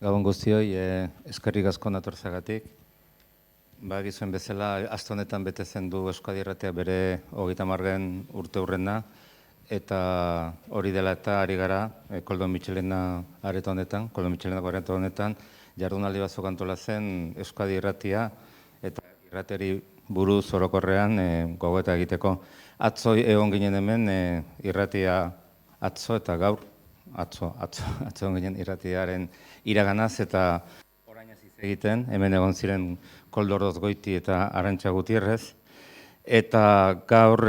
Gabon guztioi, eskerrik asko natorzagatik. Gizuen bezala, aste honetan betetzen du Euskadi Irratia bere 30. urte hurrena, eta hori dela eta ari gara, Koldo Mitxelena areto honetan, jardunaldi batzuk antolatzen Euskadi Irratia eta irratiari buruz orokorrean gogoeta egiteko. Atzo egon ginen hemen irratia atzo eta gaur, atzo egon ginen irratiaren iraganaz eta orainaz hitz egiten, hemen egon ziren Koldo Ordozgoiti eta Arantxa Gutierrez, eta gaur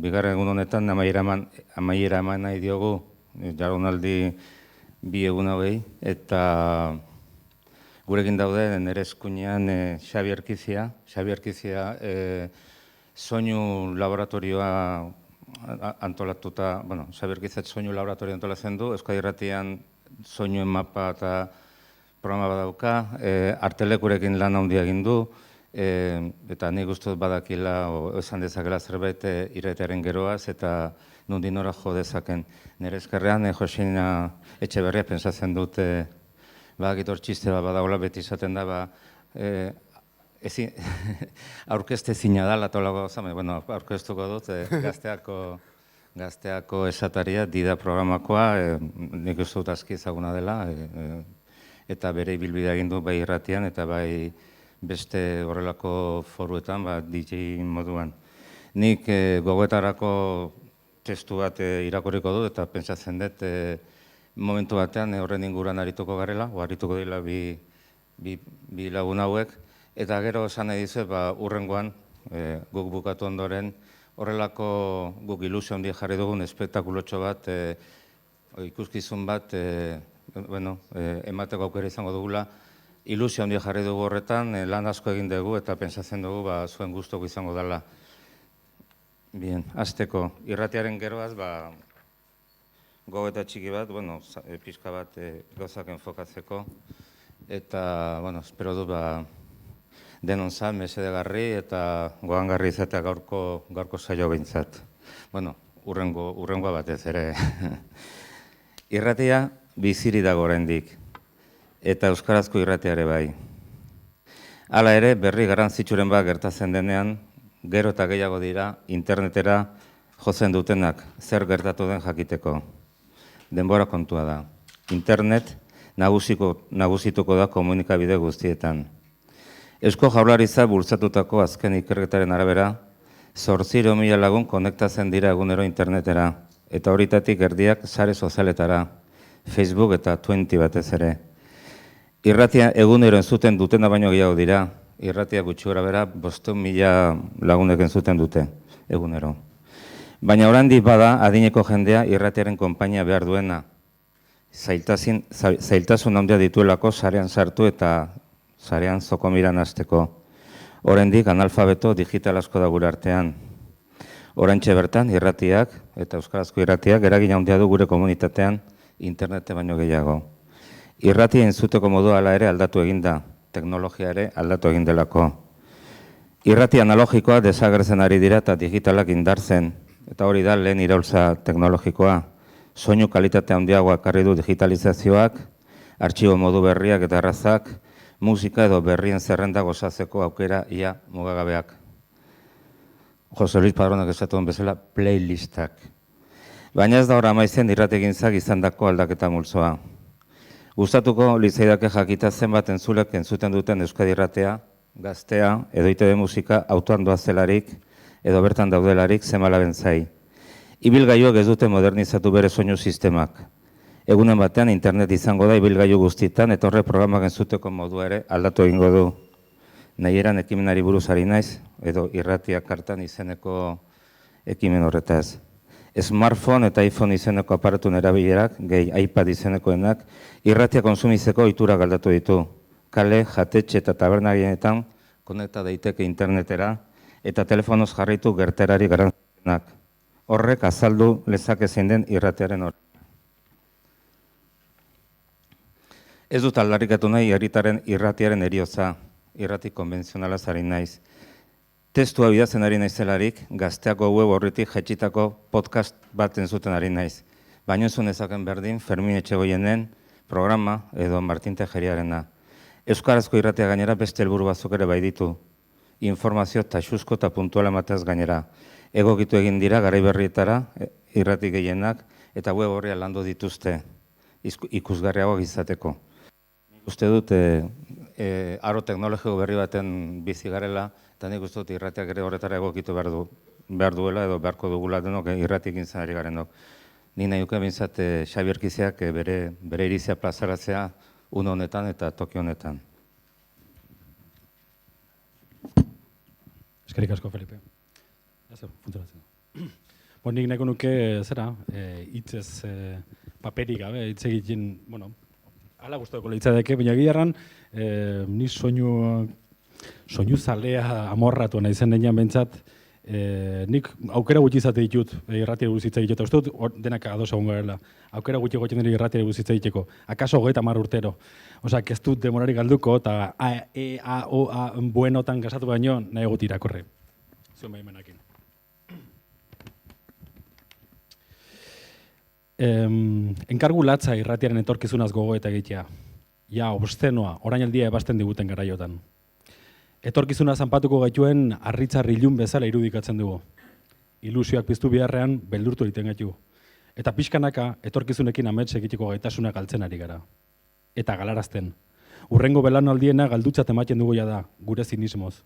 bigarren egun honetan amaiera eman nahi diogu jardunaldi bi egun hauei, eta gurekin daude nire eskuinean Xabi Erkizia. Xabi Erkizia soinu laboratorioa antolatuta, Xabi Erkizia soinu laboratorioa antolatzen du, Euskadi Irratian soinuen mapa eta programa badauka, artelekurekin lan handia egin du, eta nik uste dut badakila, esan dezakela zerbait irratiaren geroaz, eta nondik nora jo dezaken. Nire eskerrean, Josina Etxeberria pentsatzen dut, badakit hor txiste bat badagoela beti izaten da, aurkeztezina da, latolago gauza, aurkeztuko dut, gazteako esataria, dida programakoa, nik uste dut aski ezaguna dela, eta bere ibilbidea egin du bai irratian eta bai beste horrelako foruetan, DJ moduan. Nik gogoetarako testu bat irakurriko dut eta pentsatzen dut momentu batean horren inguruan arituko garela, arituko dira bi lagun hauek, eta gero esan nahi dizuet, hurrengoan guk bukatu ondoren horrelako guk ilusio handia jarri dugun espektakulotxo bat, ikuskizun bat, emateko aukera izango dugula, ilusio handia jarri dugu horretan, lan asko egin dugu eta pentsatzen dugu zuen gustoko izango dela. Bien, hasteko, irratiaren geroaz, gogoeta txiki bat, pixka bat gauzak enfokatzeko, eta, espero dut, denon zan, mesedegarri eta gogangarri izatea gaurko saio behintzat. Urrengoa batez ere. Irratia biziri dago oraindik, eta euskarazko irratiare bai. Hala ere, berri garrantzitsuren bat gertatzen denean, gero eta gehiago dira internetera jotzen dutenak zer gertatu den jakiteko. Denbora kontua da. Internet nagusituko da komunikabide guztietan. Eusko Jaurlaritza bultzatutako azken ikerketaren arabera, 800.000 lagun konektatzen dira egunero internetera, eta horitatik erdiak sare sozialetara, Facebook eta 20 batez ere. Irratia egunero entzuten dutena baino gehiago dira, irratia gutxi gorabehera 500.000 lagunek entzuten dute egunero. Baina oraindik bada adineko jendea irratiaren konpainia behar duena, zailtasun handia dituelako sarean sartu eta sarean zokomiran hasteko. Oraindik analfabeto digital asko da gure artean. Oraintxe bertan irratiak eta euskarazko irratiak eragin handia du gure komunitatean internete baino gehiago. Irratia entzuteko modua hala ere aldatu eginda, teknologia ere aldatu egin delako. Irrati analogikoa desagertzen ari dira eta digitalak indartzen, eta hori da lehen iraultza teknologikoa. Soinu kalitate handiagoa ekarri du digitalizazioak, artxibo modu berriak eta errazak, musika edo berrien zerrenda gozatzeko aukera ia mugagabeak. Jose Luis Padronak esatuen bezala playlistak. Baina ez da hor amaizen irratigintzak izandako aldaketa multzoa. Gustatuko litzaidake jakita zenbat entzulek entzuten duten Euskadi Irratia, gaztea, edo ITB musika autoan doazelarik, edo bertan daudelarik zemala bentzai. Ibilgailuak ez dute modernizatu bere soinu sistemak. Egunen batean internet izango da ibilgailu guztietan eta horre programak entzuteko modua ere aldatu egingo du. Nahi eran ekimenari buruz ari naiz, edo irratia kartan izeneko ekimen horretaz. Smartphone eta iPhone izeneko aparatun erabilerak, gehi iPad izenekoenak, irratia konsumizeko ohitura galdatu ditu. Kale, jatetxe eta tabernarienetan konekta daiteke internetera eta telefonoz jarritu gerterari garrantziak. Horrek azaldu lezake zein den irratiaren hori. Ez dut aldarrikatu nahi irratiaren heriotza, irrati konbentzionala zari naiz. Testua bidatzen ari naizelarik, gazteako web horretik jaitsitako podcast bat entzuten ari naiz. Baina entzun ezaken berdin, Fermin Etxegoienen programa edo Martin Tejeriarena. Euskarazko irratia gainera beste helburu batzuk ere bai ditu. Informazio taxuzko eta puntuala emateaz gainera. Egokitu egin dira garai berrietara irrati gehienak eta web horria landu dituzte ikusgarriagoak izateko. Nik uste dut aro teknologiko berri baten bizi garela eta nik uste dut irratiak ere horretara egokitu behar duela edo beharko dugula denok irratik gintzen ari garenok. Ni nahi duke bintzat Xabier Kiziak bere irizia plazaratzea une honetan eta toki honetan. Eskerrik asko, Felipe. Funtzionatzen. Nik nahiko nuke, hitzez paperik gabe, hitz egiten, ala guztuko litzateke, baina egiarran, ni soinu zalea amorratu nahi zen denean bentsat, nik aukera gutxi izate ditut irratiari buruz hitz egiteko. Uste dut denak ados egon garela. Aukera gutxi gotzen dira irratiari buruz hitz egiteko. Akaso 30 urtero. Osea, ez dut demorari galduko eta buenotan gasatu baino nahi egut irakorre. Zuen baimenakin. Enkargu latza irratiaren etorkizunaz gogoeta egitea. Ja, obszenoa, orainaldia ebasten diguten garaiotan. Etorkizuna zanpatuko gaituen harritzar ilun bezala irudikatzen dugu. Ilusioak piztu beharrean beldurtu egiten gaitu. Eta pixkanaka etorkizunekin amets egiteko gaitasuna galtzen ari gara. Eta galarazten. Hurrengo belaunaldiena galdutzat ematen dugu da, gure zinismoz.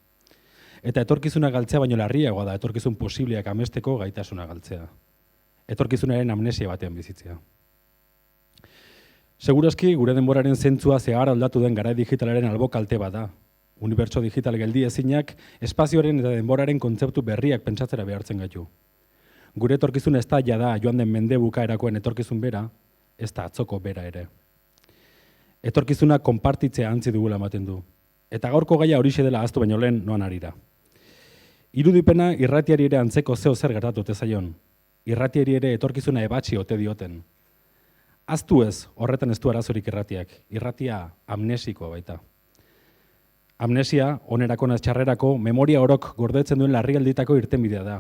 Eta etorkizuna galtzea baino larriagoa da etorkizun posibleak amesteko gaitasuna galtzea. Etorkizunaren amnesia batean bizitzea. Segurazki, gure denboraren zentzua zehar aldatu den garai digitalaren albo kalte bat da. Unibertso digital geldi ezinak, espazioaren eta denboraren kontzeptu berriak pentsatzera behartzen gaitu. Gure etorkizun ez da jada joan den mende bukaerakoen etorkizun bera, ez da atzoko bera ere. Etorkizuna konpartitzea antzi dugula ematen du. Eta gaurko gaia horixe dela ahaztu baino lehen noan arira. Irudipena irratiari ere antzeko zeo zer gertatu zaion. Irratiari ere etorkizuna ebatzi ote dioten. Ahaztu ez, horretan ez du arazorik irratiak. Irratia amnesikoa baita. Amnesia, onerako naz txarrerako, memoria orok gordetzen duen larrialditako irtenbidea da.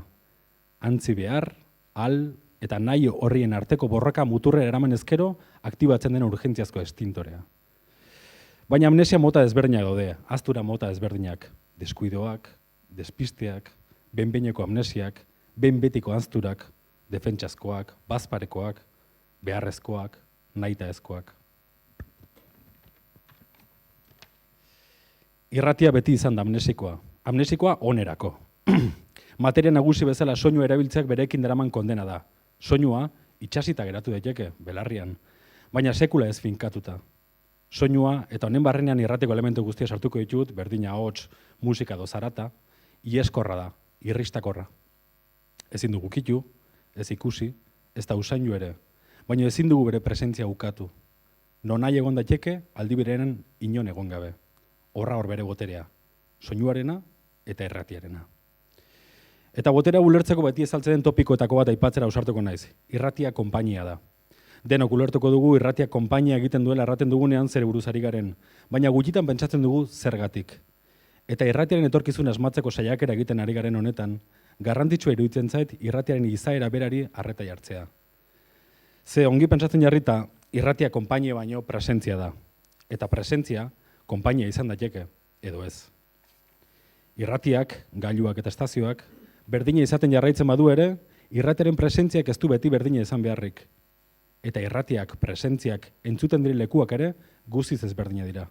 Antzi behar, al eta nahi horrien arteko borroka muturre eraman ezkero aktibatzen den urgentziazko estintorea. Baina amnesia mota ezberdinak daude, ahaztura mota ezberdinak. Deskuidoak, despisteak, behin-behineko amnesiak, behin-betiko ahazturak, defentsazkoak, bazparekoak, beharrezkoak, nahitaezkoak. Irratia beti izan da amnesikoa. Amnesikoa onerako. Materia nagusi bezala soinu erabiltzeak berekin daraman kondena da. Soinua itxasita geratu daiteke, belarrian, baina sekula ez finkatuta. Soinua eta honen barrenean irrateko elementu guztia sartuko ditut, berdina hots, musika edo zarata, ieskorra da, irristakorra. Ezin dugu kitu, ez ikusi, ez da usainu ere, baina ezin dugu bere presentzia ukatu. Nonai egon daiteke, aldi berenen inon egon gabe. Horra hor bere boterea, soinuarena eta erratiarena. Eta botera ulertzeko beti ezaltzen den topikoetako bat aipatzera ausartuko naiz. Irratia konpainia da. Denok ulertuko dugu irratia konpainia egiten duela erraten dugunean zer buruzari garen, baina gutxitan pentsatzen dugu zergatik. Eta irratiaren etorkizun asmatzeko saiakera egiten ari garen honetan, garrantzitsua iruditzen zait irratiaren izaera berari arreta jartzea. Ze ongi pentsatzen jarrita, irratia konpainia baino presentzia da. Eta presentzia konpainia izan daiteke, edo ez. Irratiak, gailuak eta estazioak, berdina izaten jarraitzen badu ere, irratiaren presentziak ez du beti berdina izan beharrik. Eta irratiak, presentziak, entzuten diri lekuak ere, guztiz ezberdina dira.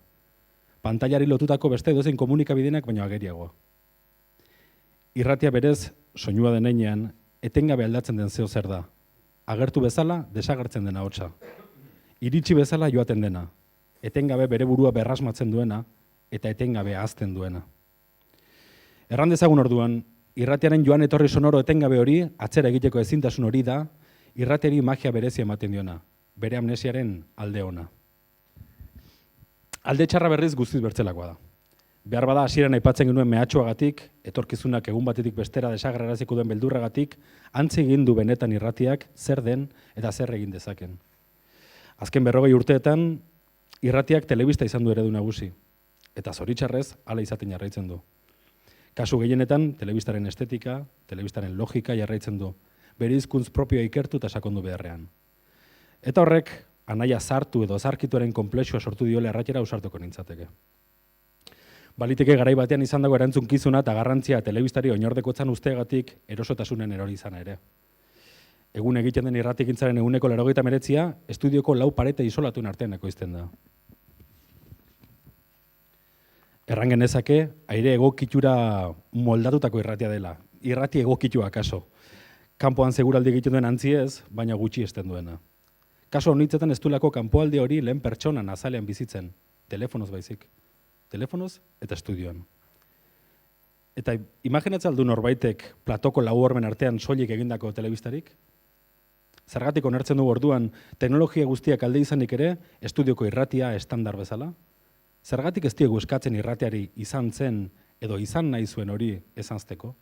Pantailari lotutako beste edozein komunikabidenak baino ageriagoa. Irratia berez, soinua denean, etengabe aldatzen den zeo zer da. Agertu bezala, desagertzen dena hotsa. Iritsi bezala joaten dena. Etengabe bere burua berrasmatzen duena, eta etengabe ahazten duena. Erran dezagun orduan, irratiaren joan etorri sonoro etengabe hori, atzera egiteko ezintasun hori da, irratiari magia berezia ematen diona, bere amnesiaren alde ona. Alde txarra berriz guztiz bertzelakoa da. Behar bada hasieran aipatzen genuen mehatxuagatik, etorkizunak egun batetik bestera desagerraraziko duen beldurragatik, antzi egin du benetan irratiak zer den eta zer egin dezaken. Azken 40 urteetan, irratiak telebista izan du eredu nagusi, eta zoritxarrez hala izaten jarraitzen du. Kasu gehienetan, telebistaren estetika, telebistaren logika jarraitzen du, bere hizkuntz propioa ikertu eta sakondu beharrean. Eta horrek, anaia zartu edo zarkituaren konplexua sortu diola erratera ausartuko nintzateke. Baliteke garai batean izan dago erantzunkizuna eta garrantzia telebistari oinordekotzan usteagatik erosotasunen erori izana ere. Egun egiten den irratigintzaren 89% estudioko 4 parete isolatuen artean ekoizten da. Erran genezake, aire egokitura moldatutako irratia dela. Irrati egokitua akaso. Kanpoan seguraldi egiten duen antziez, baina gutxi esten duena. Kaso honitzetan ez duelako kanpoaldi hori lehen pertsonan azalean bizitzen. Telefonoz baizik. Telefonoz eta estudioan. Eta imaginatzen aldu norbaitek platoko 4 hormen artean soilik egindako telebistarik? Zergatik onartzen du orduan teknologia guztiak alde izanik ere, estudioko irratia estandar bezala? Zergatik ez diegu eskatzen irratiari izan zen edo izan nahi zuen hori esanzteko?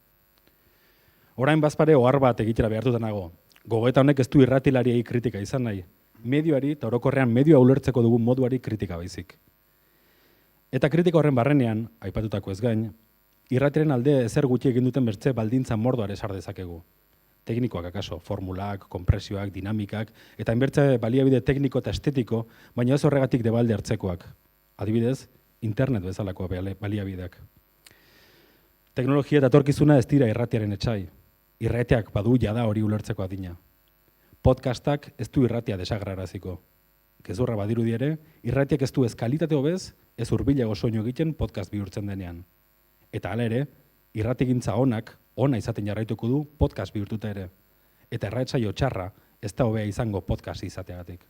Orain bazpare ohar bat egitera behartuta nago. Gogoeta honek ez du irratilariei kritika izan nahi. Medioari eta orokorrean medioa ulertzeko dugun moduari kritika baizik. Eta kritika horren barrenean, aipatutako ez gain, irratiaren alde ezer gutxi egin duten bertze baldintza mordoare sar dezakegu. Teknikoak akaso, formulak, konpresioak, dinamikak, eta enbertze baliabide tekniko eta estetiko, baina ez horregatik debalde hartzekoak. Adibidez, internet bezalako baliabideak. Teknologia eta etorkizuna ez dira irratiaren etsai. Irratiak badu jada hori ulertzeko adina. Podcastak ez du irratia desagraraziko. Gezurra badirudi ere, irratiak ez du ez kalitate hobez, ez hurbilago soinu egiten podcast bihurtzen denean. Eta hala ere, irratigintza ona izaten jarraituko du podcast bihurtuta ere. Eta erratsaio txarra ez da hobea izango podcast izateagatik.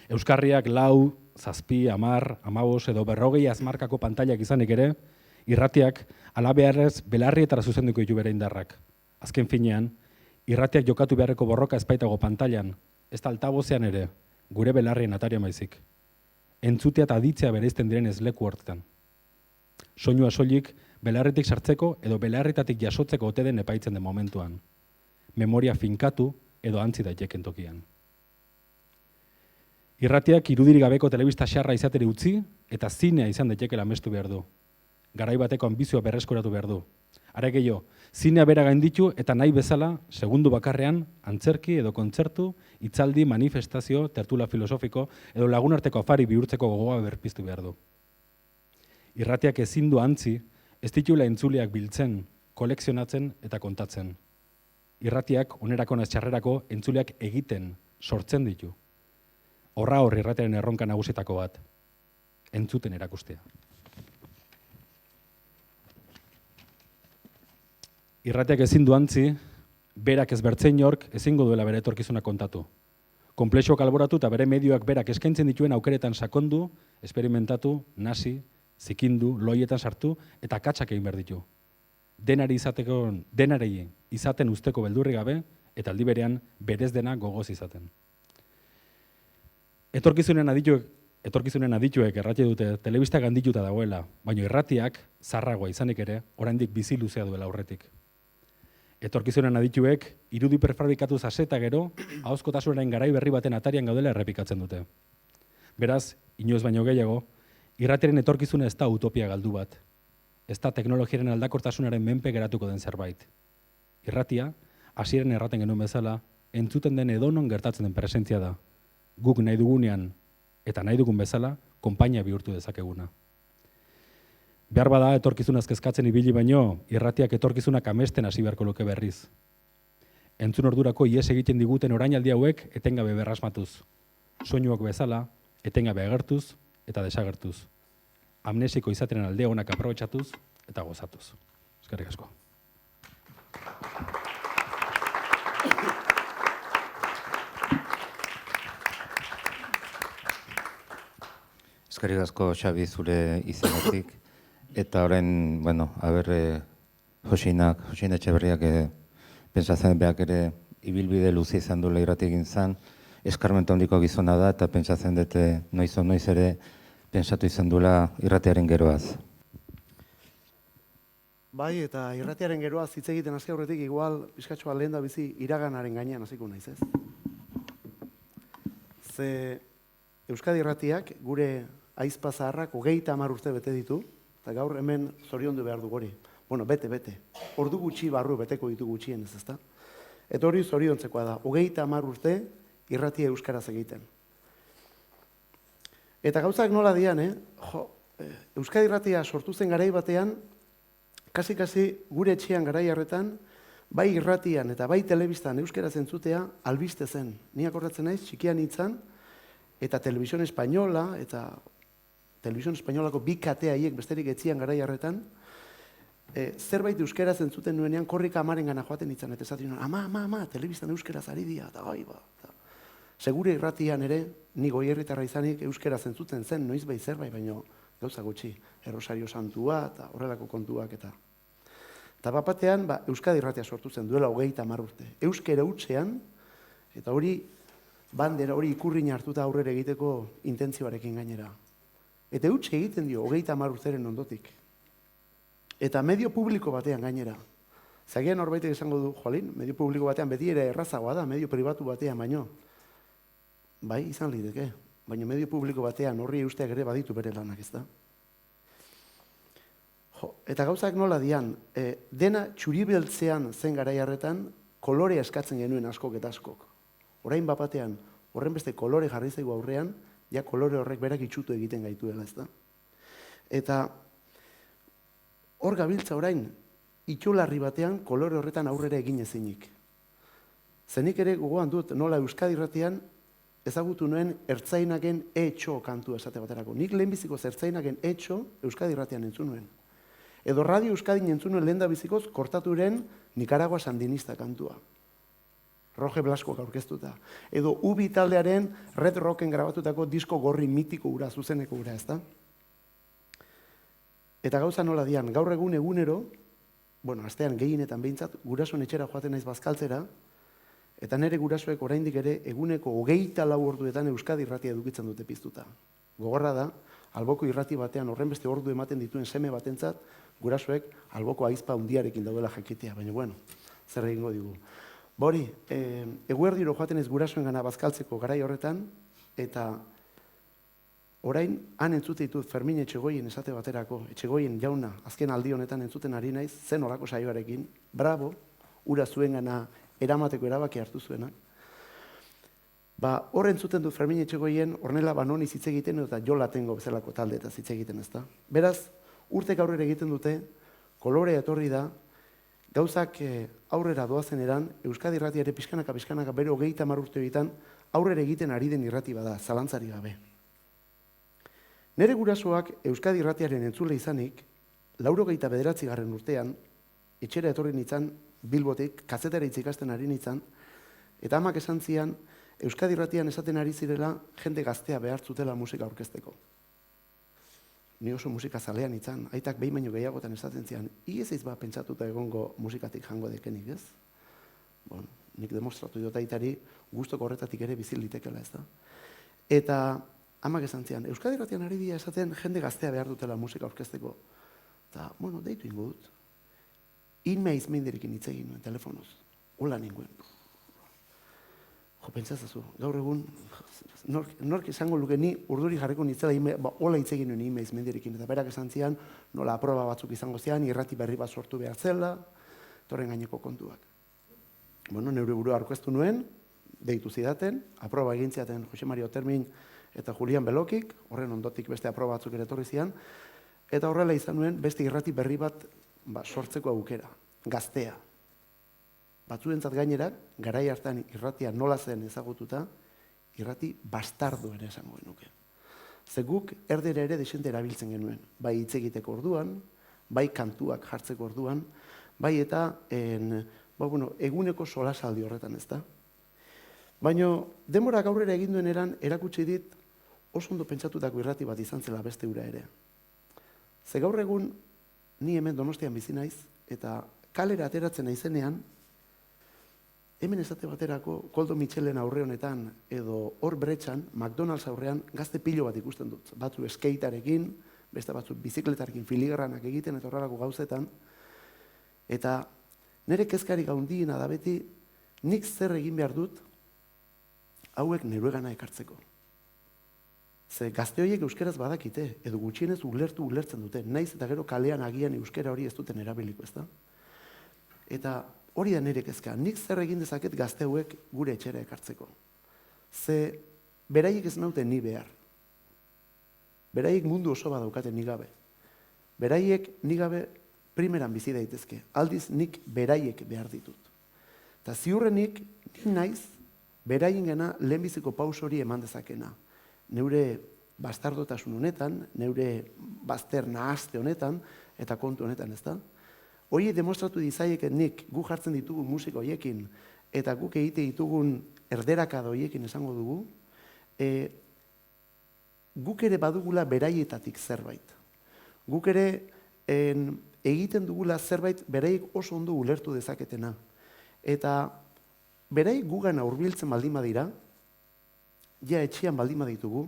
Euskarriak 4, 7, 10, 15 edo 40 azmarkako pantailak izanik ere, irratiak alabeharrez belarrietara zuzenduko ditu bere indarrak. Azken finean, irratiak jokatu beharreko borroka ezpaitago pantailan, ez da altabozean ere, gure belarrien atarian baizik. Entzutea eta aditzea bereizten diren ez leku hortetan. Soinua soilik belarritik sartzeko edo belarritatik jasotzeko ote den epaitzen den momentuan. Memoria finkatu edo antzi daiteken tokian. Irratiak irudirik gabeko telebista xarra izateri utzi eta zinea izan daiteke amestu behar du. Garai bateko anbizioa berreskuratu behar du. Are gehiago, zinea bera gainditu eta nahi bezala, segundu bakarrean, antzerki edo kontzertu, hitzaldi, manifestazio, tertula filosofiko edo lagunarteko afari bihurtzeko gogoa berpiztu behar du. Irratiak ezin du antzi, ez ditula entzuleak biltzen, kolekzionatzen eta kontatzen. Irratiak onerako naiz txarrerako entzuleak egiten, sortzen ditu. Horra hor irratiaren erronka nagusietako bat, entzuten erakustea. Irratiak ezin du antzi, berak ez bertzein hork ezingo duela bere etorkizuna kontatu. Konplexuak alboratu eta bere medioak berak eskaintzen dituen aukeretan sakondu, esperimentatu, nasi, zikindu, loietan sartu eta katxak egin behar ditu. Denari izaten usteko beldurri gabe eta aldi berean berez dena gogoz izaten. Etorkizunen adituek errati dute telebistak handituta dagoela, baina irratiak, zarragoa izanik ere, oraindik bizi luzea duela aurretik. Etorkizunen adituek, irudi prefabrikatu zaseta gero, ahozkotasunaren garai berri baten atarian gaudela errepikatzen dute. Beraz, inoiz baino gehiago, irratiaren etorkizuna ez da utopia galdu bat. Ez da teknologiaren aldakortasunaren menpe geratuko den zerbait. Irratia, hasieran erraten genuen bezala, entzuten den edonon gertatzen den presentzia da. Guk nahi dugunean eta nahi dugun bezala, konpainia bihurtu dezakeguna. Behar bada etorkizunaz kezkatzen ibili baino, irratiak etorkizunak amesten hasi beharko luke berriz. Entzun ordurako ihes egiten diguten orainaldi hauek etengabe berrasmatuz. Soinuak bezala, etengabe agertuz eta desagertuz. Amnesiko izateren alde onak aprobetxatuz eta gozatuz. Eskerrik asko. Eskerrik asko, Xabi, zure izenetik. Eta orain, Josina Etxeberriak pentsatzen beak ere ibilbide luze izan duela irrati egin zan, eskarmenta handiko gizona da eta pentsatzen dute noiz ere pentsatu izan duela irratiaren geroaz. Bai, eta irratiaren geroaz hitz egiten hasi aurretik igual pizkatxoa lehen da bizi iraganaren gainean hasiko naiz, ez? Ze Euskadi Irratiak gure ahizpa zaharrak 30 urte bete ditu, eta gaur hemen zoriondu behar du hori. Bueno, bete. Ordu gutxi barru beteko ditu gutxienez, ezta? Eta hori zoriontzekoa da. 30 urte irratia euskaraz egiten. Eta gauzak nola dian, Euskadi Irratia sortu zen garai batean, kasi gure etxean garai harretan, bai irratian eta bai telebistan euskaraz entzutea albiste zen. Ni akordatzen naiz, txikian nintzen, eta Televisión Española, eta Televisión Españolako bi kate haiek besterik etzian garai harretan, zerbait euskaraz entzuten nuenean korrika amaren gana joaten nintzen, eta esaten nuen, ama, telebistan euskaraz ari dira, eta gai ba. Segure irratian ere, ni goierritarra izanik euskaraz entzuten zen, noiz bai zerbait, baino gauza gutxi, Errosario Santua, eta horrelako kontuak, eta batean, Euskadi Irratia sortu zen, duela 30 urte. Euskera hutsean, eta hori bandera, hori ikurrin hartuta aurrera egiteko intentzioarekin gainera. Eta hutse egiten dio 30 urteren ondotik. Eta medio publiko batean gainera. Zagian horbaitek esango du, Joalin, medio publiko batean beti ere errazagoa da, medio pribatu batean baino. Bai, izan lideke, baina medio publiko batean horri eusteak ere baditu bere lanak, ez da? Eta gauzak nola dian, dena txuribeltzean zen garai harretan, kolore eskatzen genuen askok eta askok. Orain bapatean, horren beste kolore jarri zaigu aurrean, ja kolore horrek berak itxutu egiten gaituela, ez da? Eta hor gabiltza orain, itxularri batean kolore horretan aurrera egin ezinik. Zenik ere gogoan dut nola Euskadi Irratian ezagutu nuen ertzainaken etxo kantua esate baterako. Nik lehenbizikoz ertzainaken etxo Euskadi Irratian entzun nuen. Edo Radio Euskadin entzun nuen lehendabizikoz kortaturen Nicaragua Sandinista kantua. Roge Blaskoak aurkeztuta. Edo Ubi taldearen Red Rocken grabatutako disko gorri mitiko ura, zuzeneko ura, ez da? Eta gauza nola dian, gaur egunero, astean gehienetan behintzat, gurasoen etxera joaten naiz bazkaltzera, eta nire gurasoek oraindik ere eguneko 24 orduetan Euskadi Irratia edukitzen dute piztuta. Gogorra da, alboko irrati batean horren beste ordu ematen dituen seme batentzat, gurasoek alboko aizpa hundiarekin daudela jakitea, baina zer egingo digu. Bori, eguerdiro joaten ez gurasoen gana bazkaltzeko garai horretan, eta orain han entzute ditut Fermin Etxegoien esate baterako, Etxegoien jauna, azken aldi honetan entzuten ari naiz, zen olako saioarekin, bravo, ura zuen gana eramateko erabaki hartu zuena. Hor entzuten du Fermin Etxegoien, ornela banoni hitz egiten eta Jola Tengo bezalako talde eta hitz egiten, ez da? Beraz, urtek aurrera egiten dute, kolorea etorri da, gauzak aurrera doazen eran, Euskadi Irratia ere pixkanaka bere 30 urte egiten aurrera egiten ari den irrati bada, zalantzari gabe. Nere gurasoak Euskadi Irratiaren entzule izanik, 89. urtean, etxera etorri nintzen, Bilbotik, kazetara hitz ikasten ari nintzen, eta amak esan zian, Euskadi Irratian esaten ari zirela, jende gaztea behar zutela musika aurkezteko. Ni oso musika zalean nintzen, aitak behin baino gehiagotan esaten zian, iez eiz pentsatuta egongo musikatik jango dekenik, ez? Nik demostratu dut aitari, gustoko horretatik ere bizil litekela, ez da? Eta amak esan zian, Euskadi Irratian ari dira esaten, jende gaztea behar dutela musika aurkezteko. Eta, deitu ingo dut. Inmea izmeinderekin hitz egin nuen, telefonoz. Hola ninguen. Pentsazazu, gaur egun, nork esango luke ni urduri jarriko nitzela, hola hitz egin nuen inmea izmeinderekin. Eta berak esan zian, nola aproba batzuk izango zian, irrati berri bat sortu behar zela, torren gaineko kontuak. Neure burua aurkeztu nuen, deitu zidaten, aproba egin ziaten Jose Mario Termin eta Julian Belokik, horren ondotik beste aproba batzuk ere etorri zian, eta horrela izan nuen beste irrati berri bat sortzeko aukera, gaztea. Batzuentzat gainera, garai hartan irratia nola zen ezagututa, irrati bastardo ere esango genuke. Ze guk erdera ere desente erabiltzen genuen, bai hitz egiteko orduan, bai kantuak jartzeko orduan, bai eta eguneko solasaldi horretan, ez da? Baina denborak aurrera egin duen eran erakutsi dit oso ondo pentsatutako irrati bat izan zela beste ura ere. Ze gaur egun ni hemen Donostian bizi naiz eta kalera ateratzen naizenean hemen esate baterako Koldo Mitxelen aurre honetan edo hor Bretxan, McDonald's aurrean gazte pilo bat ikusten dut. Batzu skatearekin, beste batzu bizikletarekin filigranak egiten eta horrelako gauzetan. Eta nire kezkarik handiena da beti nik zer egin behar dut hauek neruegana ekartzeko. Ze gazte horiek euskeraz badakite, edo gutxienez ulertzen dute, naiz eta gero kalean agian euskera hori ez duten erabiliko, ez da? Eta hori da nire kezka, nik zer egin dezaket gazte hauek gure etxera ekartzeko. Ze beraiek ez naute ni behar. Beraiek mundu oso bat daukate ni gabe. Beraiek ni gabe primeran bizi daitezke. Aldiz nik beraiek behar ditut. Eta ziurrenik ni naiz beraiengena lehenbiziko paus hori eman dezakena. Neure bastardotasun honetan, neure bazter nahazte honetan, eta kontu honetan, ezta? Hori demostratu dizaieken nik gu jartzen ditugu musika horiekin, eta guk egite ditugun erderakada horiekin esango dugu, guk ere badugula beraietatik zerbait. Guk ere egiten dugula zerbait beraiek oso ondo ulertu dezaketena. Eta beraiek gugana hurbiltzen baldin badira, ja etxean baldin baditugu,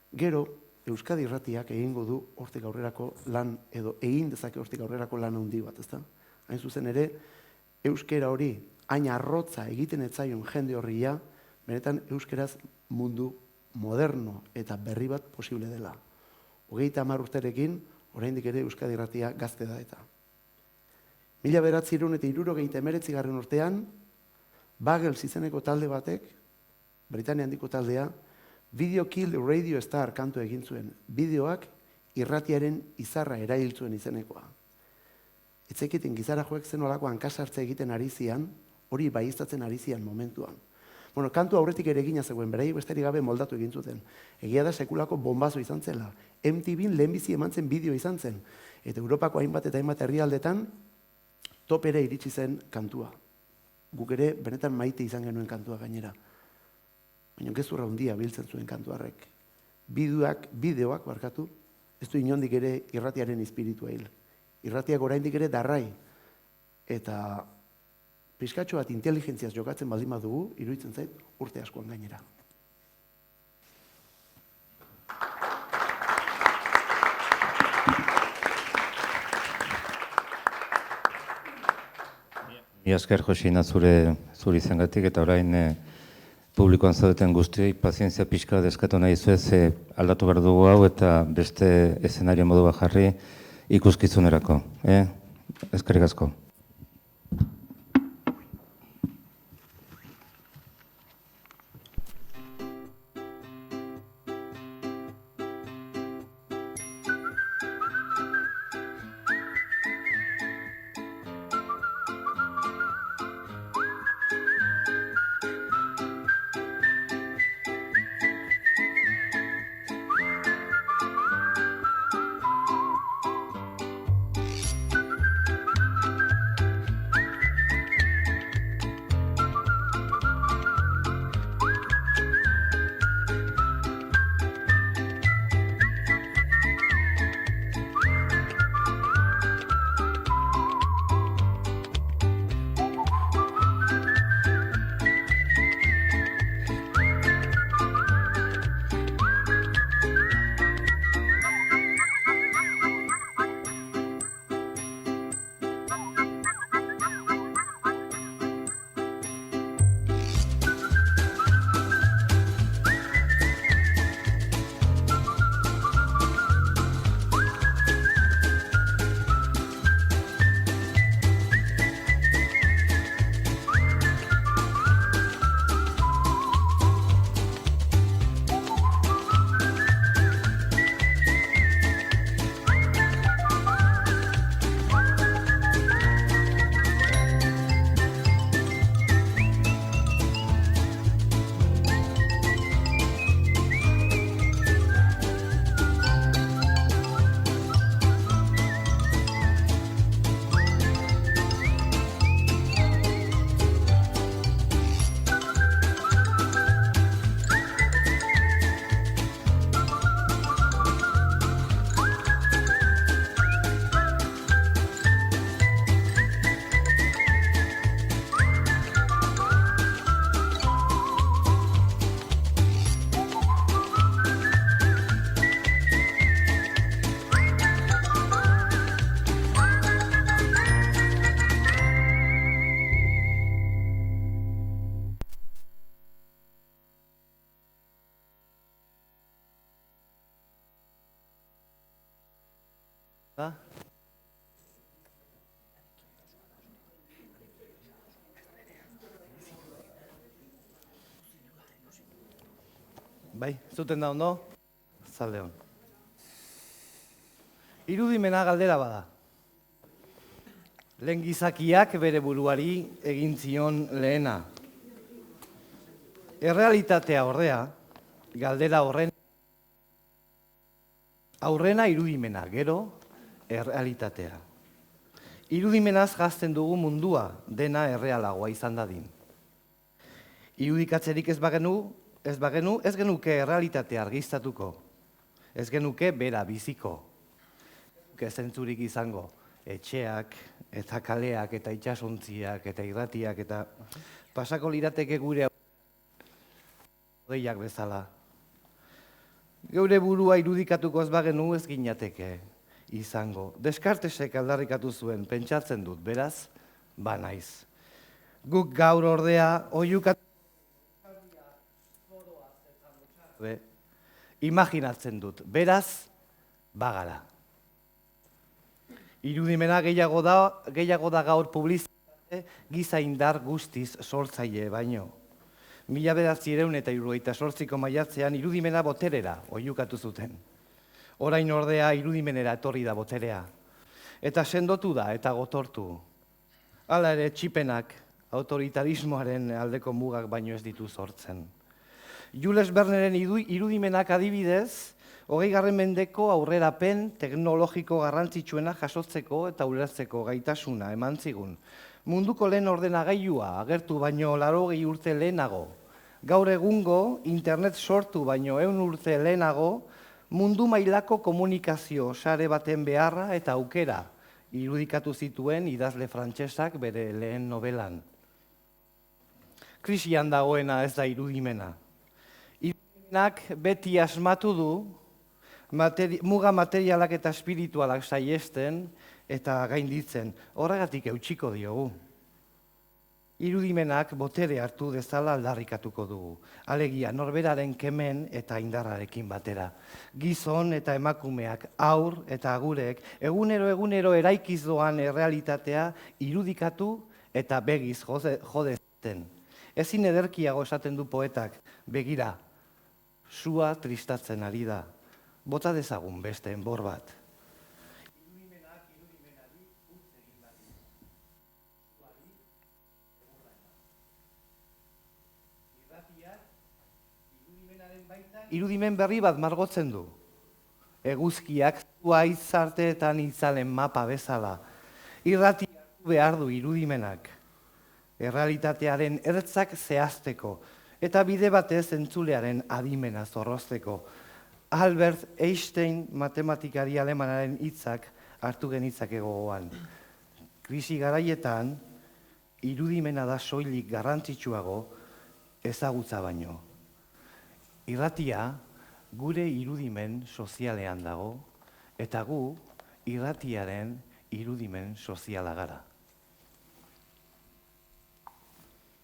gero Euskadi Irratiak egingo du hortik aurrerako lan, edo egin dezake hortik aurrerako lan handi bat, ezta? Hain zuzen ere, euskera hori hain arrotza egiten etzaion jende horria, benetan euskeraz mundu moderno eta berri bat posible dela. 30 urterekin, oraindik ere Euskadi Irratia gazte da eta. 1979 urtean, Buggles izeneko talde batek, Britania handiko taldea, Video Kill Radio Star kantu egin zuen. Bideoak irratiaren izarra erailtzuen izenekoa. Etzekiten gizara joek zen olako hankasartze egiten ari zian, hori baiiztatzen ari zian momentuan. Bueno, kantu aurretik ere egina zegoen, beraiek besterik gabe moldatu egin zuten. Egia da sekulako bombazo izan zela. MTVn lehenbizi eman zen bideo izan zen. Eta Europako hainbat eta hainbat herrialdetan topera iritsi zen kantua. Guk ere benetan maite izan genuen kantua gainera. Baina gezurra handia biltzen zuen kantuarrek. Bideoak barkatu, ez du inondik ere irratiaren espiritua hil. Irratiak oraindik ere darrai. Eta pixkatxo bat inteligentziaz jokatzen baldin badugu, iruditzen zait urte askoan gainera. Mila esker, Josina, zure izangatik, eta orain publikoan zaudeten guztioi pazientzia pixka deskatu nahi zuez, aldatu behar dugu hau eta beste eszenario modu bat jarri ikuskizunerako. Eskerrik asko. Bai, zuten da ondo? Zalde hon. Irudimena galdera bada. Lehen gizakiak bere buruari egin zion lehena. Errealitatea ordea, galdera horren aurrena irudimena, gero errealitatea. Irudimenaz gazten dugu mundua, dena errealagoa izan dadin. Irudikatzerik ez genuke errealitatea argiztatuko. Ez genuke bera biziko. Ez zentzurik izango, etxeak, eta kaleak, eta itxasontziak, eta irratiak, eta pasako lirateke gure hodeiak bezala. Geure burua irudikatuko ez bagenu ez ginateke izango. Descartesek aldarrikatu zuen, pentsatzen dut, beraz, banaiz. Guk gaur ordea, oiukatu imaginatzen dut, beraz, bagara. Irudimena gehiago da gaur publizitate giza indar guztiz sortzaile baino. 1978ko maiatzean irudimena boterera oiukatu zuten. Orain ordea irudimenera etorri da boterea. Eta sendotu da eta gotortu. Hala ere txipenak autoritarismoaren aldeko mugak baino ez ditu sortzen. Jules Verneren irudimenak adibidez, 20. mendeko aurrerapen teknologiko garrantzitsuena jasotzeko eta ulertzeko gaitasuna eman zigun. Munduko lehen ordenagailua agertu baino 80 urte lehenago. Gaur egungo internet sortu baino 100 urte lehenago, mundu mailako komunikazio sare baten beharra eta aukera irudikatu zituen idazle frantsesak bere lehen novelan. Krisian dagoena ez da irudimena. Irudimenak beti asmatu du muga materialak eta espiritualak saihesten eta gainditzen. Horregatik eutsiko diogu. Irudimenak botere hartu dezala aldarrikatuko dugu. Alegia, norberaren kemen eta indarrarekin batera. Gizon eta emakumeak, aur eta agurek, egunero eraikiz doan errealitatea irudikatu eta begiz jodezten. Ezin ederkiago esaten du poetak, begira, sua tristatzen ari da. Bota dezagun beste enbor bat. Irudimen berri bat margotzen du. Eguzkiak zua izarteetan itzalen mapa bezala. Irratiak behar du irudimenak. Errealitatearen ertzak zehazteko eta bide batez entzulearen adimena zorrozteko. Albert Einstein matematikari alemanaren hitzak hartu genitzake gogoan. Krisi garaietan, irudimena da soilik garrantzitsuago ezagutza baino. Irratia gure irudimen sozialean dago, eta gu irratiaren irudimen soziala gara.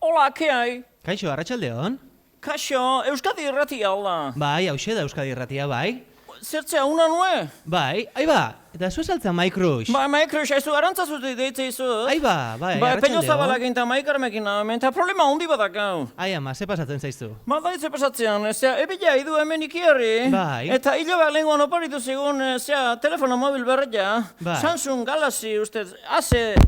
Hola, ¿qué hay? Kaixo, arratsaldeon. Kaixo, Euskadi irratia hola. Bai, hauxe da Euskadi irratia, bai. Zertzea, una nue? Bai, aiba, eta zu esaltza Maikrush. Ba, Maikrush, aizu arantzazuti deitze izu. Aiba, bai, Ba, arratsaldeon. pelozabalakin eta Maikarmekin, eta problema hundi badak gau. Ai ama, ze pasatzen zaizu? Ba, daitze pasatzean, ebila idu hemen ikiarri. Bai. Eta hilobak lehenkoan oparitu zigun, telefono mobil berreia. Bai. Samsung Galaxy, ustez,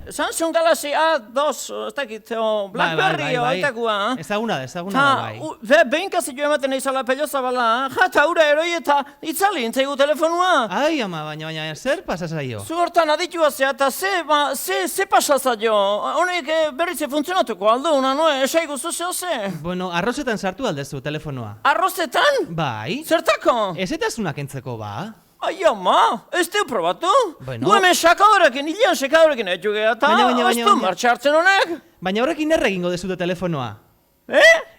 Samsung Galaxy A2, ez dakit, Blackberry, oitakua. Ezaguna da, bai. Behinkazio ematen eizala pelozabala, eta ura eroi eta itzali intzaigu telefonua. Ai ama, baina zer pasa zaio? Zu hortan aditua zea, eta ze pasa zaio? Honek berrize funtzionatuko aldo, una noe, esaigu zuzeo ze? Bueno, arrozetan sartu aldezu telefonoa. Arrozetan? Bai. Zertako? Ezetasunak entzeko, ba? Ai ama, ez teu probatu? Bueno. Gu hemen sakadorekin, hilean sakadorekin etxu geha, eta ez du martxartzen honek? Baina horrekin erre egingo dezute telefonoa.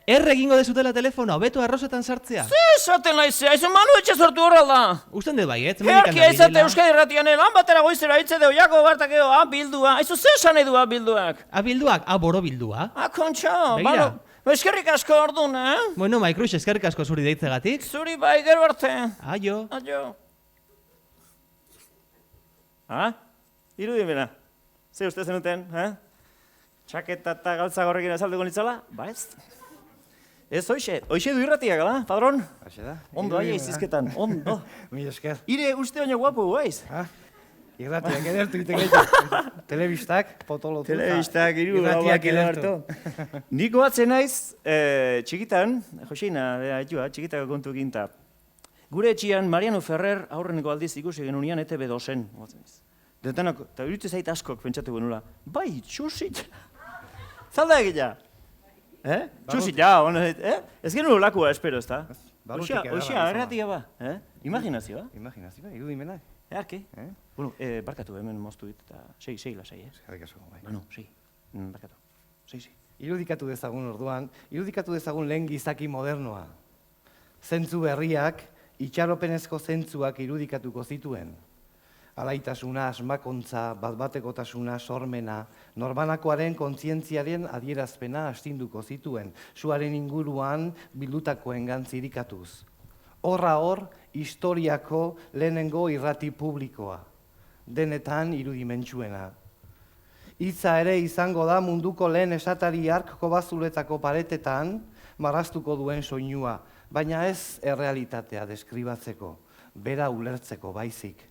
Erre egingo dezutela telefonoa, beto arrozetan sartzea. Ze esaten naizea, aizu manu etxe sortu horralda. Usten dut bai, Herkia izate Euskadi irratian, lan batera goizera hitze deu, jako bartakeo, bildua. Aizu ze esan nahi du bilduak? Bilduak, boro bildua. Kontxo, Begira. eskerrik asko ordun, Bueno, Maikrush, eskerrik asko zuri deitzegatik. Zuri bai, gero arte. Aio. Aio. Irudimena. Ze uste zenuten, Txaketa eta galtza gorrekin azalduko nitzala? Ba ez. Ez hoxe du irratiak, ala, padron? Haxe da. Ondo, aia izizketan, ondo. Mil esker. Ire uste baino guapo, guaiz. Irratiak edertu egiten gaitu. Telebistak, potolotu. Telebistak, irratiak edertu. Nik goatzen naiz, txikitan, Joseina, txikitako kontu eginta. Gure etxian Mariano Ferrer aurreneko aldiz ikusi genunean ETB dozen. Detenak, eta iruditzen zait askok pentsatu genula. Bai, txusit. Zalda egia. Txusit, ez genuen lakua espero, ez da? Oixea, erratia ba. Imaginazioa. Imaginazioa, irudimenak. Earki. Bueno, barkatu hemen moztu dit, eta sei lasai, Eskerrik asko, bai. Bueno, sei. Barkatu. Sei. Irudikatu dezagun orduan, irudikatu dezagun lehen gizaki modernoa. Zentzu berriak, itxaropenezko zentzuak irudikatuko zituen. Alaitasuna, asmakontza, batbatekotasuna, sormena, norbanakoaren kontzientziaren adierazpena astinduko zituen, suaren inguruan bildutakoengan zirikatuz. Horra hor, historiako lehenengo irrati publikoa, denetan irudimentsuena. Hitza ere izango da munduko lehen esatari hark kobazuletako paretetan marraztuko duen soinua, baina ez errealitatea deskribatzeko, bera ulertzeko baizik.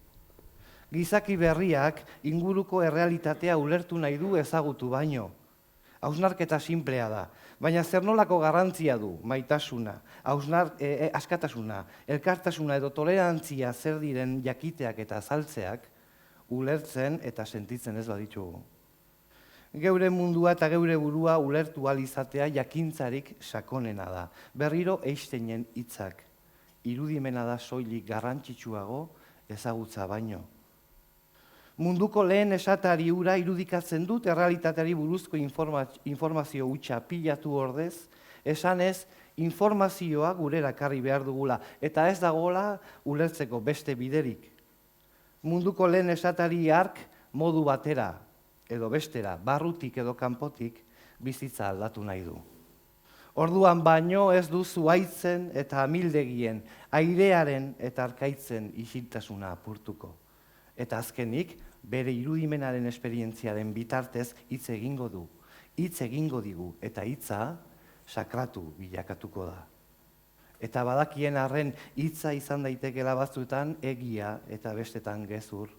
Gizaki berriak inguruko errealitatea ulertu nahi du ezagutu baino. Hausnarketa sinplea da, baina zer nolako garrantzia du maitasuna, askatasuna, elkartasuna edo tolerantzia zer diren jakiteak eta azaltzeak ulertzen eta sentitzen ez baditugu. Geure mundua eta geure burua ulertu ahal izatea jakintzarik sakonena da. Berriro Einsteinen hitzak, irudimena da soilik garrantzitsuago ezagutza baino. Munduko lehen esatari hura irudikatzen dut errealitateari buruzko informazio hutsa pilatu ordez, esanez informazioa gurera ekarri behar dugula, eta ez dagoela ulertzeko beste biderik. Munduko lehen esatari hark modu batera, edo bestera, barrutik edo kanpotik, bizitza aldatu nahi du. Orduan baino ez du zuhaitzen eta amildegien, airearen eta arkaitzen isiltasuna apurtuko. Eta azkenik, bere irudimenaren esperientziaren bitartez hitz egingo du, hitz egingo digu, eta hitza sakratu bilakatuko da. Eta badakien arren hitza izan daitekela batzuetan egia eta bestetan gezur,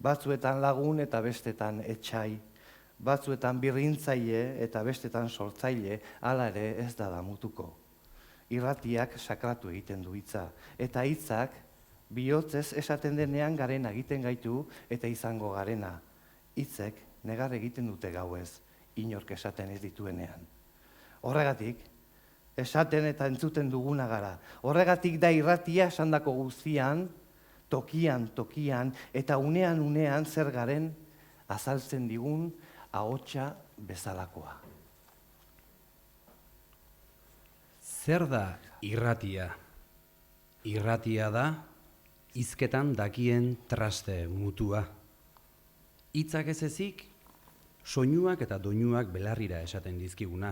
batzuetan lagun eta bestetan etsai, batzuetan birrintzaile eta bestetan sortzaile, hala ere ez da damutuko. Irratiak sakratu egiten du hitza, eta hitzak bihotzez esaten denean garena egiten gaitu eta izango garena. Hitzek negar egiten dute gauez, inork esaten ez dituenean. Horregatik, esaten eta entzuten duguna gara. Horregatik da irratia esandako guztian, tokian eta unean zer garen azaltzen digun ahotsa bezalakoa. Zer da irratia? Irratia da hizketan dakien traste mutua. Hitzak ez ezik, soinuak eta doinuak belarrira esaten dizkiguna.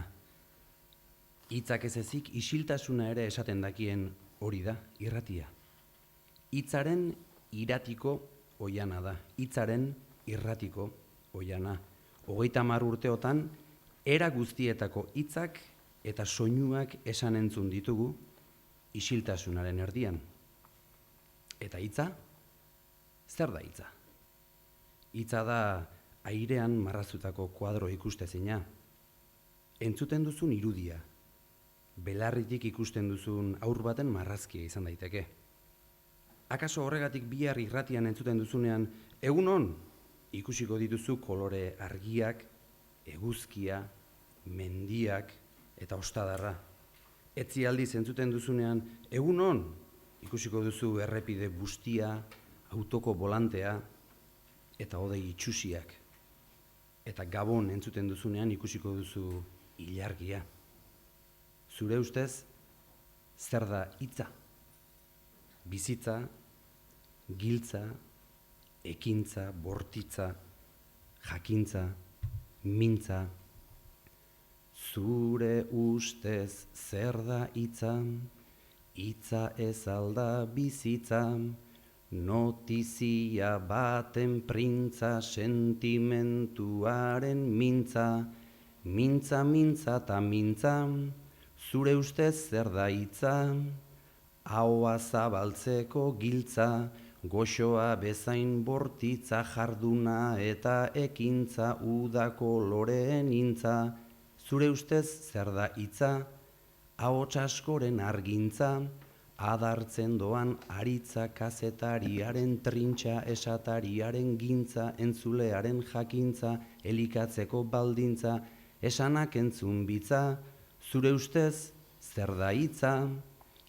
Hitzak ez ezik, isiltasuna ere esaten dakien hori da, irratia. Hitzaren iratiko oiana da, hitzaren irratiko oiana. 30 urteotan, era guztietako hitzak eta soinuak esan entzun ditugu isiltasunaren erdian. Eta hitza? Zer da hitza? Hitza da airean marrazutako kuadro ikustezina. Entzuten duzun irudia. Belarritik ikusten duzun haur baten marrazkia izan daiteke. Akaso horregatik bihar irratian entzuten duzunean, egunon ikusiko dituzu kolore argiak, eguzkia, mendiak eta ostadarra. Etzi aldiz entzuten duzunean, egunon ikusiko duzu errepide bustia, autoko volantea eta hodei itxusiak. Eta gabon entzuten duzunean ikusiko duzu ilargia. Zure ustez, zer da hitza? Bizitza, giltza, ekintza, bortitza, jakintza, mintza. Zure ustez zer da hitza? Hitza ez alda bizitza, notizia baten printza, sentimentuaren mintza, mintza eta mintza, Zure ustez zer da hitza, ahoa zabaltzeko giltza, goxoa bezain bortitza, jarduna eta ekintza, udako loreen intza. Zure ustez zer da hitza, ahots askoren argintza, adartzen doan aritza, kazetariaren trintxa, esatariaren gintza, entzulearen jakintza, elikatzeko baldintza, esanak entzun bitza. Zure ustez zer da hitza,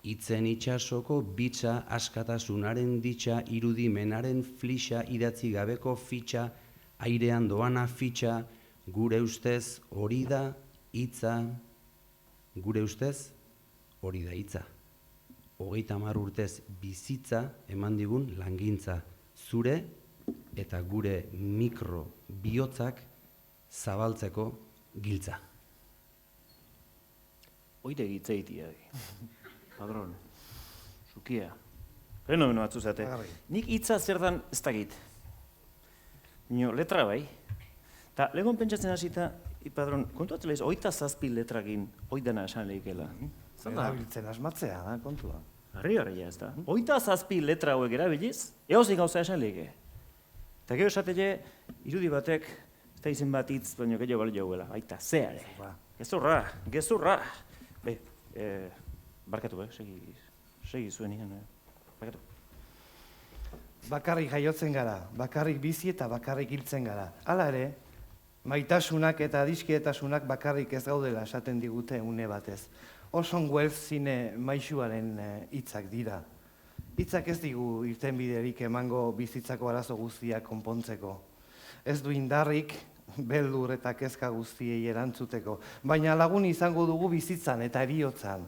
hitzen itsasoko bitxa, askatasunaren ditxa, irudimenaren flixa, idatzi gabeko fitxa, airean doana fitxa. Gure ustez hori da hitza, gure ustez hori da hitza. 30 urtez bizitza eman digun langintza, zure eta gure mikro bihotzak zabaltzeko giltza. Oide gitzeitia. Padron, zukia. Fenomeno batzu zate. Nik hitza zer dan ez dakit. Letra bai. Ta legon pentsatzen hasita, padron, kontuatzen lehiz, 27 letrakin oidana esan lehikela. Erabiltzen asmatzea, da, kontua. Harri ez da. 27 letra hauek erabiliz, eozik gauza esan lehike. Eta gero esatele, irudi batek, ez da izen bat hitz, baina gehiago balio guela. Aita, zeare. Gezurra. Be, barkatu, segi zuen ikan, barkatu. Bakarrik jaiotzen gara, bakarrik bizi eta bakarrik hiltzen gara. Hala ere, maitasunak eta adiskietasunak bakarrik ez gaudela esaten digute une batez. Orson Welles zine maisuaren hitzak dira. Hitzak ez digu irtenbiderik emango bizitzako arazo guztiak konpontzeko. Ez du indarrik, beldur eta kezka guztiei erantzuteko, baina lagun izango dugu bizitzan eta heriotzan.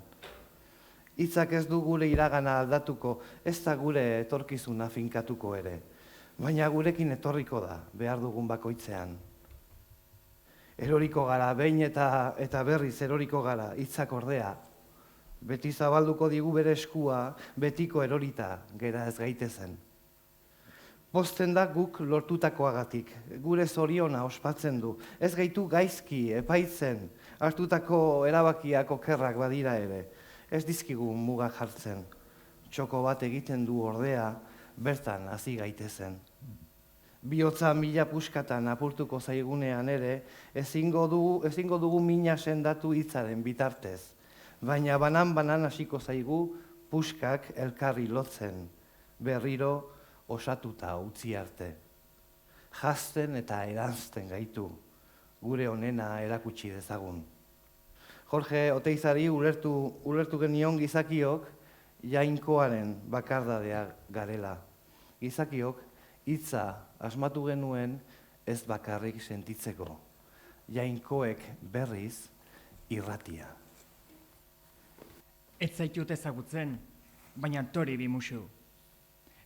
Hitzak ez du gure iragana aldatuko, ez da gure etorkizuna finkatuko ere, baina gurekin etorriko da, behar dugun bakoitzean. Eroriko gara, behin eta berriz eroriko gara, hitzak ordea. Beti zabalduko digu bere eskua, betiko erorita, gera ez gaitezen. Pozten da guk lortutakoagatik, gure zoriona ospatzen du, ez gaitu gaizki, epaitzen, hartutako erabakiak okerrak badira ere, ez dizkigu mugak jartzen. Txoko bat egiten du ordea, bertan hasi gaitezen. Bihotza mila puskatan apurtuko zaigunean ere, ezingo dugu mina sendatu hitzaren bitartez. Baina banan hasiko zaigu puskak elkarri lotzen, berriro osatuta utzi arte. Jazten eta eranzten gaitu, gure onena erakutsi dezagun. Jorge Oteizari ulertu genion gizakiok, jainkoaren bakardadea garela. Gizakiok, hitza asmatu genuen ez bakarrik sentitzeko. Jainkoek berriz irratia. Ez zaitut ezagutzen, baina tori bimusu.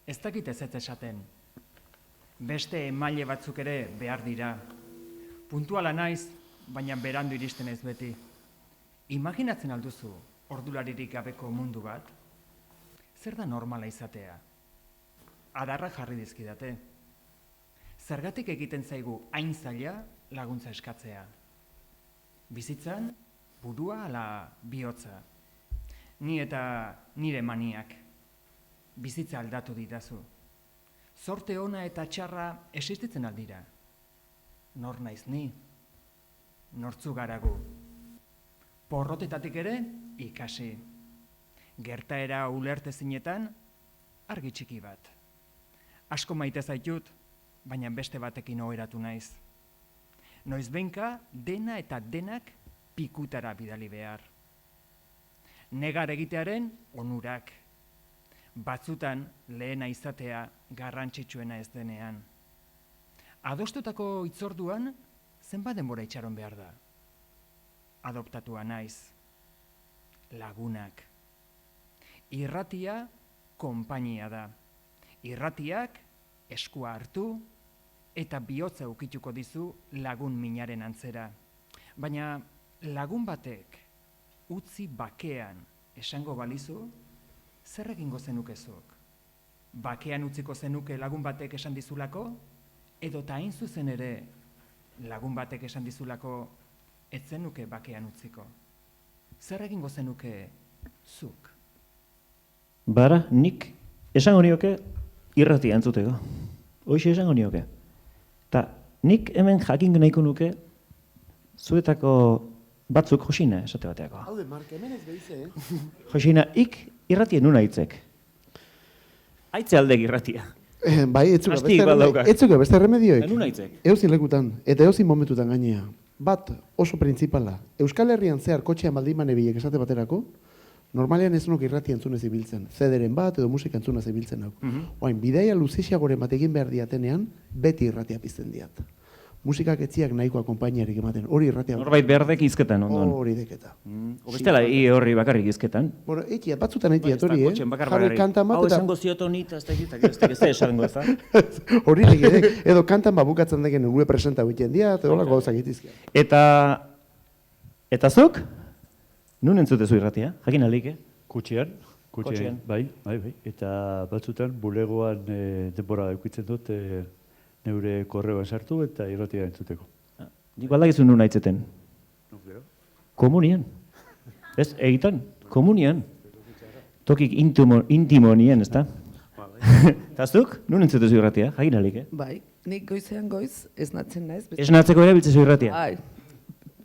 Ez dakit ez esaten. Beste emaile batzuk ere behar dira. Puntuala naiz, baina berandu iristen ez beti. Imaginatzen alduzu ordularirik gabeko mundu bat? Zer da normala izatea? Adarra jarri dizkidate. Zergatik egiten zaigu hain zaila laguntza eskatzea? Bizitzan, burua ala bihotza. Ni eta nire maniak. Bizitza aldatu ditazu. Zorte ona eta txarra existitzen aldira. Nor naiz ni? Nortzu garagu? Porrotetatik ere ikasi. Gertaera ulertezinetan argi txiki bat. Asko maite zaitut, baina beste batekin oheratu naiz. Noizbenka dena eta denak pikutara bidali behar. Negar egitearen onurak. Batzutan lehena izatea garrantzitsuena ez denean. Adostutako hitzorduan zenbat denbora itxaron behar da? Adoptatua naiz. Lagunak. Irratia konpainia da. Irratiak eskua hartu eta bihotza ukituko dizu lagun minaren antzera. Baina lagun batek utzi bakean esango balizu, zer egingo zenukezuk? Bakean utziko zenuke lagun batek esan dizulako? Edo ta hain zuzen ere lagun batek esan dizulako ez zenuke bakean utziko? zer egingo zenuke zuk? Bara, nik esango nioke irratia entzuteko. Hoxe esango nioke. Ta nik hemen jakin nahiko nuke zuetako batzuk Josina esate bateako. Haude, Mark, hemen ez behize, Josina, ik irratia nuna aitzek. Aitze aldek irratia. Bai, Astik baldaukak. etzuke beste remedioek. Nuna aitzek. Euzin lekutan, eta euzin momentutan gainea. Bat, oso printzipala. Euskal Herrian zehar kotxean baldimane bilek esate baterako, normalean ez nuk irratia entzunez ibiltzen. Zederen bat edo musika entzunez ibiltzen hau. Oain, bidaia luzixiagoren bat egin behar diatenean, beti irratia pizten diat. Musikak etziak nahikoa konpainiarik ematen. Hori irratia. Norbait berdek izketan ondoan. Hori deketa. Bestela, horri bakarrik izketan. Bueno, etiat, batzutan etiat hori, kotxen bakar Jarri bakarrik. kantan bat Hau eta... esango ziotonit, ez da esango ez da. Hori legedek, edo kantan babukatzen deken gure presenta egiten dira, eta holako gauzak egitizkia. Eta zuk? Nun entzutezu irratia? Jakin alike? Kutxean, bai. Eta batzutan bulegoan denbora eukitzen dut neure korreoan sartu eta irratia entzuteko. Nik baldakizu nun aitzeten. Komunian. Ez, egitan, komunian. Tokik intimonien, ez da? Eta zuk? Nun entzutezu irratia? Jakin alike? Bai, nik goizean goiz esnatzen naiz. Esnatzeko erabiltzezu irratia? Bai.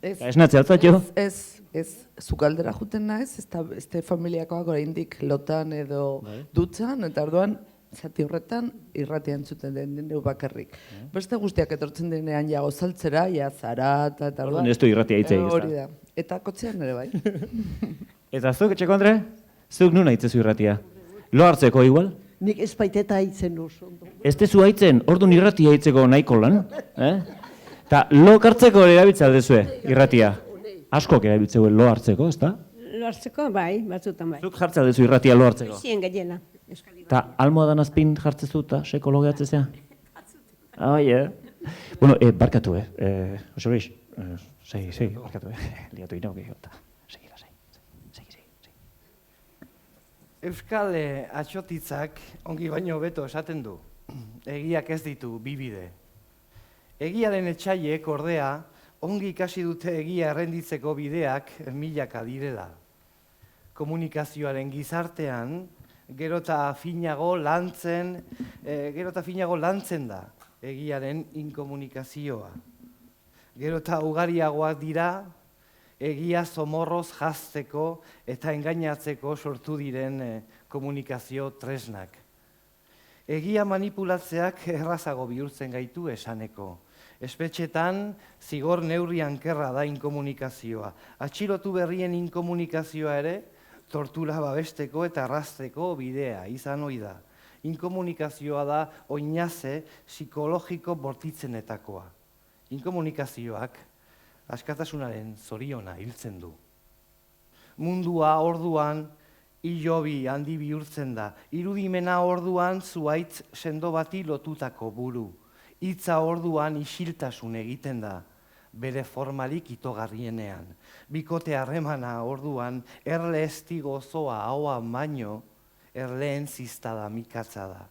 Esnatzea altzatxo? Ez, sukaldera juten naiz, ez da familiakoak oraindik lotan edo dutxan, eta orduan zati horretan irratia entzuten den neu bakarrik. Beste guztiak etortzen denean jago saltzera, ja zara, eta orduan. Ez du irratia hitzei, ez da? Hori da. Eta kotxean ere bai. Eta zuk, Etxeko Andre? Zuk nun aitzezu irratia? Lo hartzeko igual? Nik espaiteta aitzen oso. Ez tezu aitzen, orduan irratia aitzeko nahiko lan? Eta lo hartzeko erabiltza aldezue, irratia? Askok erabiltzeu lo hartzeko, ez da? Lo hartzeko, bai, batzutan bai. Zuk jartza aldezu irratia lo hartzeko? Zien gehiena. Eta almohadan azpin jartzezu eta sekologeatzezea? Bueno, barkatu, Jose Luis, segi, barkatu, liatu inau gehiago eta segi. Euskal atxotitzak ongi baino beto esaten du. Egiak ez ditu bibide. Egiaren etxaiek ordea ongi ikasi dute egia errenditzeko bideak milaka direla. Komunikazioaren gizartean gero eta finago lantzen da egiaren inkomunikazioa. Gero eta ugariagoak dira egia zomorroz jazteko eta engainatzeko sortu diren komunikazio tresnak. Egia manipulatzeak errazago bihurtzen gaitu esaneko. Espetxetan zigor neurrian kerra da inkomunikazioa. Atxilotu berrien inkomunikazioa ere, tortura babesteko eta arrasteko bidea izan ohi da. Inkomunikazioa da oinaze psikologiko bortitzenetakoa. Inkomunikazioak askatasunaren zoriona hiltzen du. Mundua orduan ilobi handi bihurtzen da. Irudimena orduan zuaitz sendo bati lotutako buru. Hitza orduan isiltasun egiten da. Bere formalik itogarrienean. Bikote harremana orduan erle esti gozoa haua baino erleen ziztada mikatza da.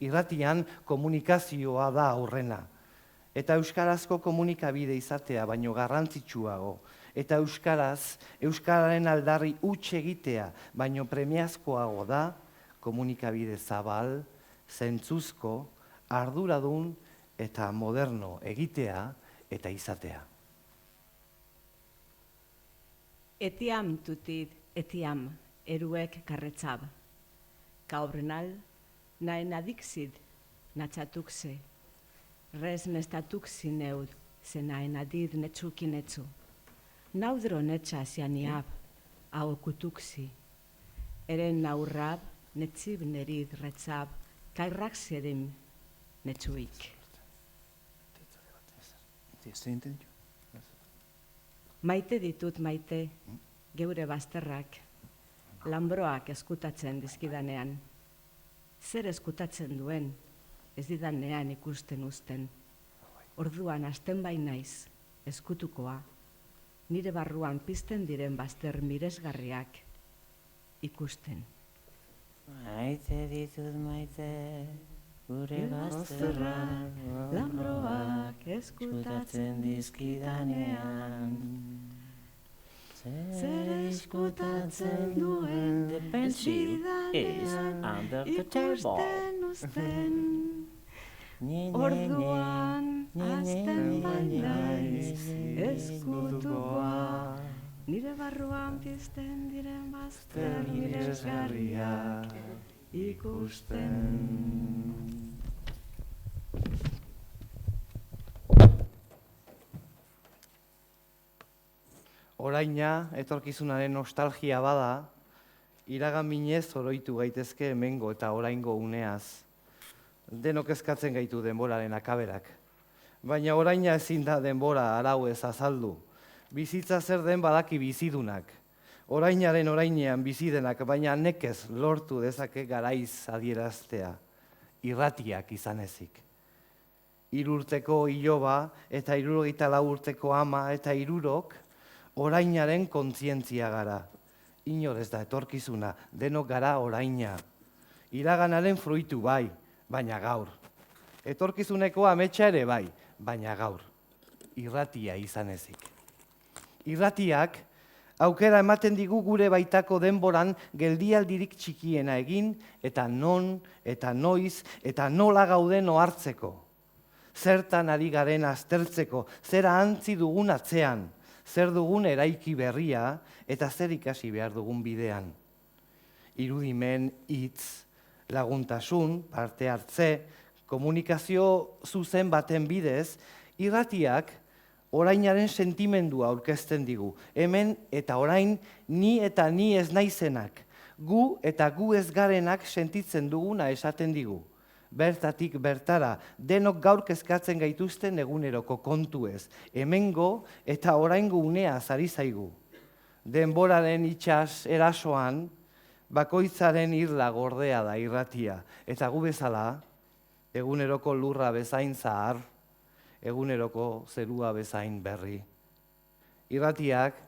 Irratian komunikazioa da aurrena. Eta euskarazko komunikabide izatea baino garrantzitsuago. Eta euskararen aldarri huts egitea baino premiazkoago da komunikabide zabal, zentzuzko, arduradun eta moderno egitea eta izatea. Etiam tutit, etiam, eruek karretzab. Kaubrenal, naen adixid, natxatukse. Res nestatukzi neud, ze naen adid netzukinetzu. Naudro netxa zianiab, hau kutuksi. Eren naurrab, netzib nerid retzab, kairrak zedem netzuik. Maite ditut maite, geure bazterrak, lambroak eskutatzen dizkidanean. Zer eskutatzen duen, ez didanean ikusten uzten. Orduan hasten bainaiz, eskutukoa, nire barruan pizten diren bazter miresgarriak ikusten. Maite ditut maite, gure bazterrak, lambroak eskutatzen dizkidanean. Zer eskutatzen duen, the pencil is under the table. Orduan azten bainaiz eskutukoa, nire barruan pizten diren bazter miresgarriak ikusten. Oraina, etorkizunaren nostalgia bada, iragan minez oroitu gaitezke hemengo eta oraingo uneaz. Denok eskatzen gaitu denboraren akaberak. Baina oraina ezin da denbora arau ez azaldu. Bizitza zer den badaki bizidunak. Orainaren orainean bizidenak, baina nekez lortu dezake garaiz adieraztea. Irratiak izan ezik. 3 urteko iloba eta 74 urteko ama eta 300 orainaren kontzientzia gara. Inor ez da etorkizuna, denok gara oraina. Iraganaren fruitu bai, baina gaur. Etorkizuneko ametsa ere bai, baina gaur. Irratia izan ezik. Irratiak aukera ematen digu gure baitako denboran geldialdirik txikiena egin eta non, eta noiz, eta nola gauden ohartzeko. Zertan ari garen aztertzeko, zera antzi dugun atzean, zer dugun eraiki berria eta zer ikasi behar dugun bidean. Irudimen, hitz, laguntasun, parte hartze, komunikazio zuzen baten bidez, irratiak orainaren sentimendua aurkezten digu. Hemen eta orain ni eta ni ez naizenak, gu eta gu ez garenak sentitzen duguna esaten digu. Bertatik bertara, denok gaur kezkatzen gaituzten eguneroko kontuez, hemengo eta oraingo unea ari zaigu. Denboraren itsas erasoan, bakoitzaren irla gordea da irratia, eta gu bezala, eguneroko lurra bezain zahar, eguneroko zerua bezain berri. Irratiak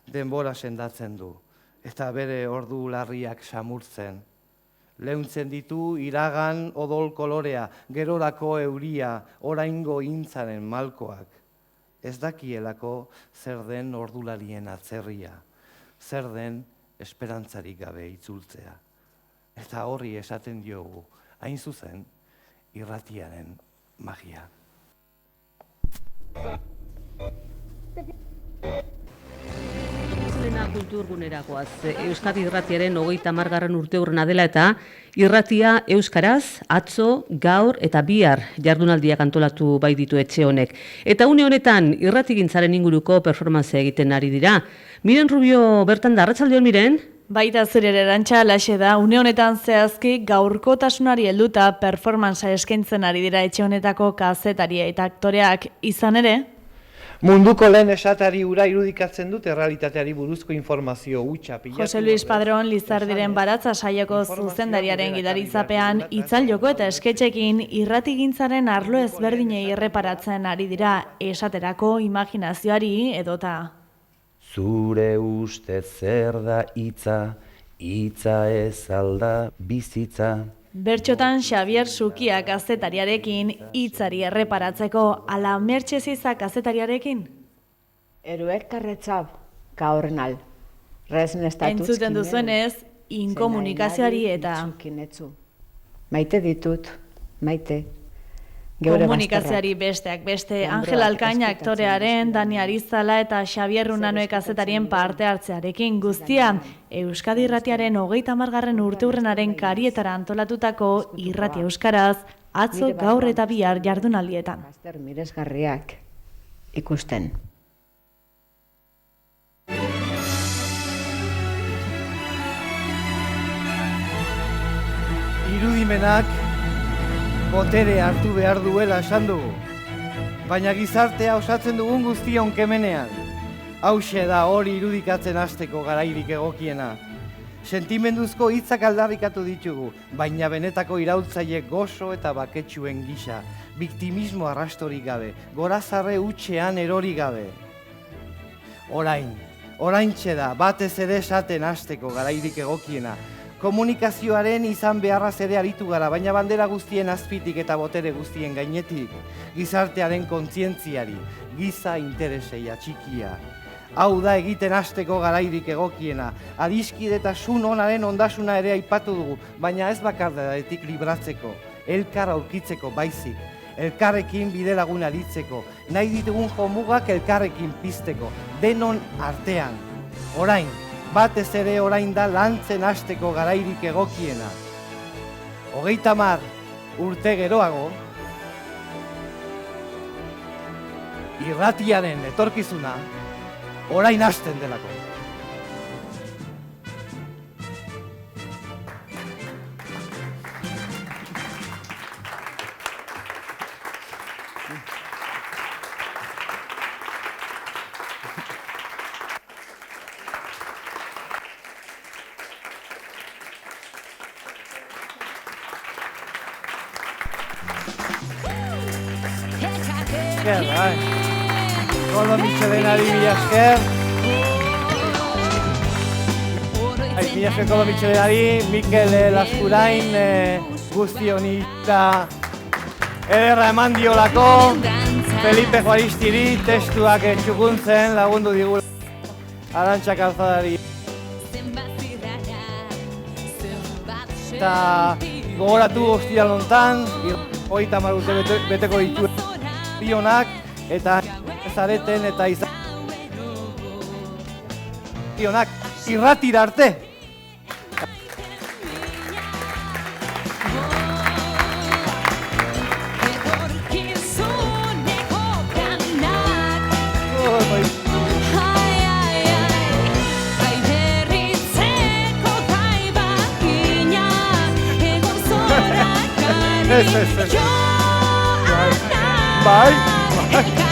denbora sendatzen du, eta bere ordu larriak samurtzen. Leuntzen ditu iragan odol kolorea, gerorako euria, oraingo intzaren malkoak. Ez dakielako zer den ordularien atzerria, zer den esperantzarik gabe itzultzea. Eta horri esaten diogu, hain zuzen, irratiaren magia. Kulturgunerakoaz, Euskadi Irratiaren 30. urteurrena dela eta irratia euskaraz, atzo, gaur eta bihar jardunaldiak antolatu bai ditu etxe honek. Eta une honetan irratigintzaren inguruko performantzea egiten ari dira. Miren Rubio bertan da, arratsalde hon Miren? Baita zurere erantxa alaxe da, une honetan zehazki gaurkotasunari helduta performantzea eskaintzen ari dira etxe honetako kazetaria eta aktoreak izan ere, munduko lehen esatari ura irudikatzen dute errealitateari buruzko informazio hutsa pilatu. Jose Luis Padrón Lizardiren baratza saioko zuzendariaren gidaritzapean itzaldoko eta esketxekin irratigintzaren arlo ezberdinei erreparatzen ari dira esaterako imaginazioari edota. Zure uste zer da hitza, hitza ez alda bizitza. Bertxotan Xavier Sukia kazetariarekin hitzari erreparatzeko ala Mertxe Ziza kazetariarekin? Eruek karretzab, gaurnal. Entzuten duzuenez, inkomunikazioari eta maite ditut, maite. Komunikazioari besteak beste, Angel Alkaina aktorearen, Dani Arizala eta Xavier Runanoek kazetarien parte hartzearekin guztia, Euskadi Irratiaren 30. urteurrenaren karietara antolatutako irrati euskaraz, atzo, gaur eta bihar jardunaldietan. Bazter miresgarriak ikusten. Irudimenak botere hartu behar duela esan dugu, baina gizartea osatzen dugun guztion kemenean. Hauxe da hori irudikatzen hasteko garairik egokiena. Sentimenduzko hitzak aldarrikatu ditugu, baina benetako iraultzaile gozo eta baketsuen gisa, biktimismo arrastorik gabe, gorazarre hutsean erori gabe. Oraintxe da, batez ere esaten hasteko garairik egokiena. Komunikazioaren izan beharraz ere aritu gara, baina bandera guztien azpitik eta botere guztien gainetik, gizartearen kontzientziari, giza interesei atxikia. Hau da egiten hasteko garairik egokiena. Adiskidetasun onaren ondasuna ere aipatu dugu, baina ez bakardadetik libratzeko, elkar aurkitzeko baizik, elkarrekin bide lagun aritzeko, nahi ditugun jomugak elkarrekin pizteko, denon artean. Orain, batez ere orain da lantzen hasteko garairik egokiena. 30 urte geroago, irratiaren etorkizuna, orain hasten delako. Koldo Mitxelenari mila esker. Mila esker Koldo Mitxelenari, Mikel Laskurain, guzti honi eta ederra eman diolako, Felipe Juaristiri, testuak txukuntzen lagundu digu Arantxa Calzadari. Eta gogoratu ostiral hontan, 30 urte beteko ditu bionak, eta zareten eta izan irratira arte. Bye.